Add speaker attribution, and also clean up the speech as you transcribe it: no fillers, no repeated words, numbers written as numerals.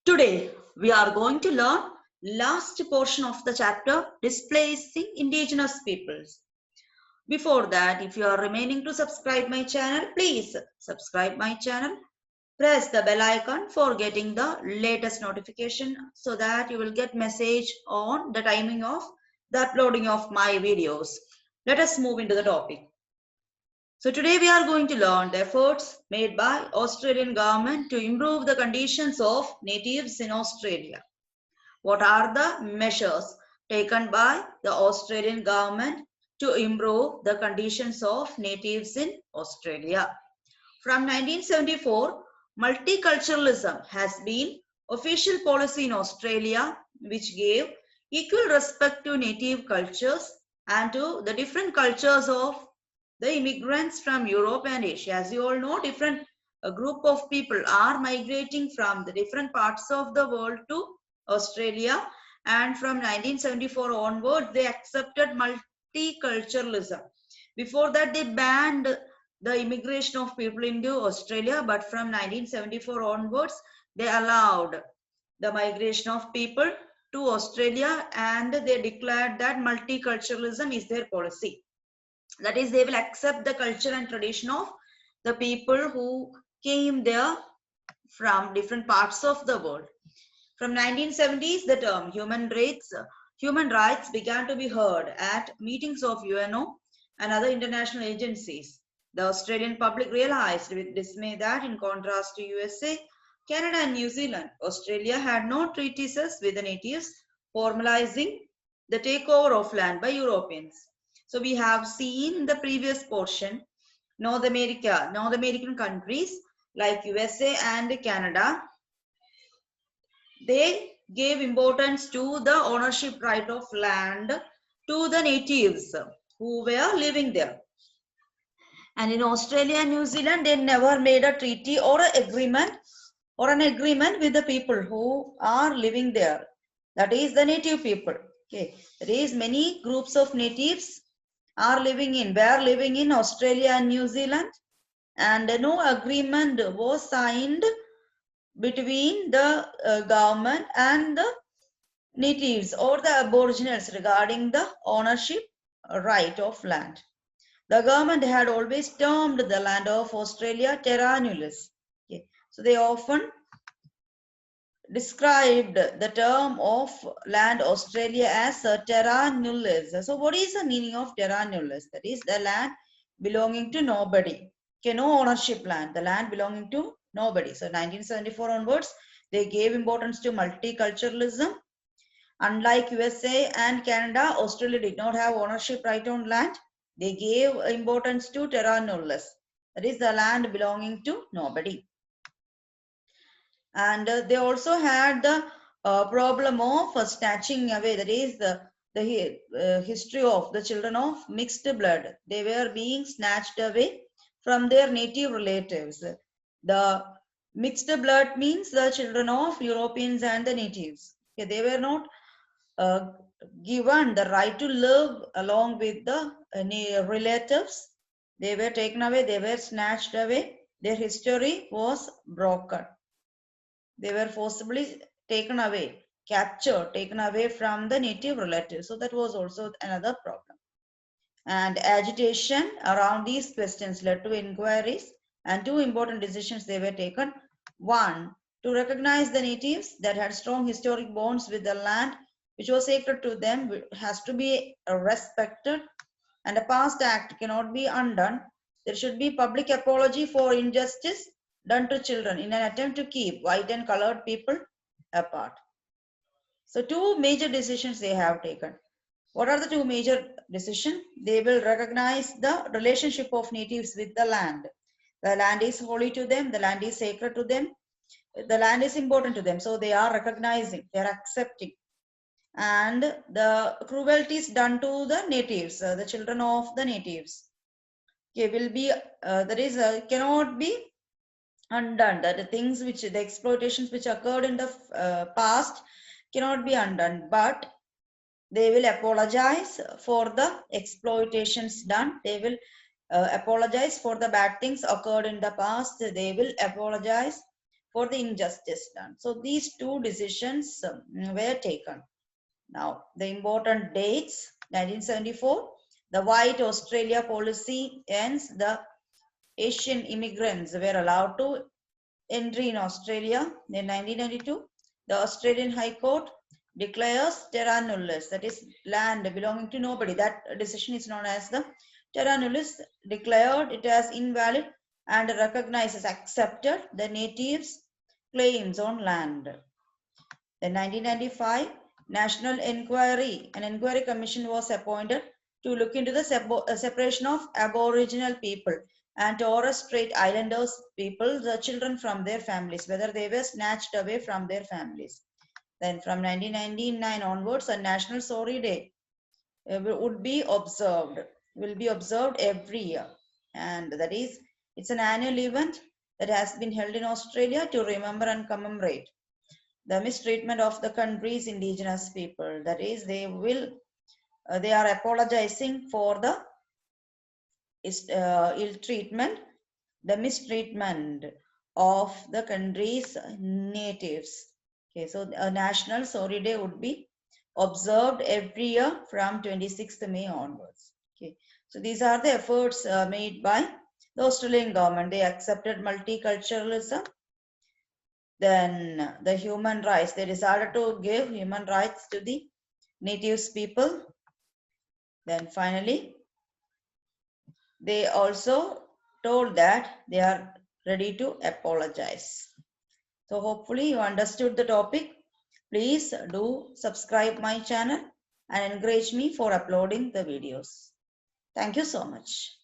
Speaker 1: Today, we are going to learn last portion of the chapter, Displacing Indigenous Peoples. Before that, if you are remaining to subscribe my channel, please subscribe my channel. Press the bell icon for getting the latest notification so that you will get message on the timing of the uploading of my videos. Let us move into the topic. So today we are going to learn the efforts made by Australian government to improve the conditions of natives in Australia. What are the measures taken by the Australian government to improve the conditions of natives in Australia? From 1974, multiculturalism has been official policy in Australia, which gave equal respect to native cultures and to the different cultures of the immigrants from Europe and Asia. As you all know, different group of people are migrating from the different parts of the world to Australia, and from 1974 onwards they accepted multiculturalism. Before that they banned the immigration of people into Australia, but from 1974 onwards they allowed the migration of people to Australia, and they declared that multiculturalism is their policy. That is, they will accept the culture and tradition of the people who came there from different parts of the world. From 1970s, the term human rights began to be heard at meetings of UNO and other international agencies. The Australian public realized with dismay that, in contrast to USA, Canada and New Zealand, Australia had no treaties with the natives, formalizing the takeover of land by Europeans. So we have seen in the previous portion, North American countries like USA and Canada, they gave importance to the ownership right of land to the natives who were living there. And in Australia and New Zealand, they never made a treaty or an agreement with the people who are living there. That is the native people. Okay, there is many groups of natives were living in Australia and New Zealand, and no agreement was signed between the government and the natives or the aboriginals regarding the ownership right of land. The government had always termed the land of Australia terra nullius. Okay. So they often described the term of land Australia as terra nullius. So what is the meaning of terra nullius? That is the land belonging to nobody. Okay, no ownership land, the land belonging to nobody. So 1974 onwards, they gave importance to multiculturalism. Unlike USA and Canada, Australia did not have ownership right on land. They gave importance to terra nullius. That is the land belonging to nobody. And they also had the problem of snatching away, that is the history of the children of mixed blood. They were being snatched away from their native relatives. The mixed blood means the children of Europeans and the natives. Okay, they were not given the right to live along with the relatives. They were taken away, they were snatched away. Their history was broken. They were forcibly taken away, captured, taken away from the native relatives. So that was also another problem. And agitation around these questions led to inquiries, and two important decisions they were taken. One, to recognize the natives that had strong historic bonds with the land which was sacred to them has to be respected, and a past act cannot be undone. There should be public apology for injustice done to children in an attempt to keep white and colored people apart. So two major decisions they have taken. What are the two major decisions? They will recognize the relationship of natives with the land. The land is holy to them, the land is sacred to them, the land is important to them. So they are recognizing, they are accepting. And the cruelties done to the natives, the children of the natives, okay, will be, cannot be undone. That the things which, the exploitations which occurred in the past cannot be undone, but they will apologize for the exploitations done. They will apologize for the bad things occurred in the past. They will apologize for the injustice done. So these two decisions were taken. Now, the important dates: 1974, the White Australia policy ends. The Asian immigrants were allowed to enter in Australia. Then 1992, the Australian High Court declares terra nullius, that is land belonging to nobody. That decision is known as the terra nullius, declared it as invalid and recognizes, accepted the natives' claims on land. Then 1995, an inquiry commission was appointed to look into the separation of Aboriginal people and Torres Strait Islanders people, the children from their families, whether they were snatched away from their families. Then from 1999 onwards, a National Sorry Day will be observed every year. And that is, it's an annual event that has been held in Australia to remember and commemorate the mistreatment of the country's indigenous people. That is, they are apologizing for the ill treatment, the mistreatment of the country's natives. Okay, so a National Sorry Day would be observed every year from 26th May onwards. Okay, so these are the efforts made by the Australian government. They accepted multiculturalism. Then the human rights, they decided to give human rights to the natives people. Then finally, they also told that they are ready to apologize. So hopefully you understood the topic. Please do subscribe my channel and encourage me for uploading the videos. Thank you so much.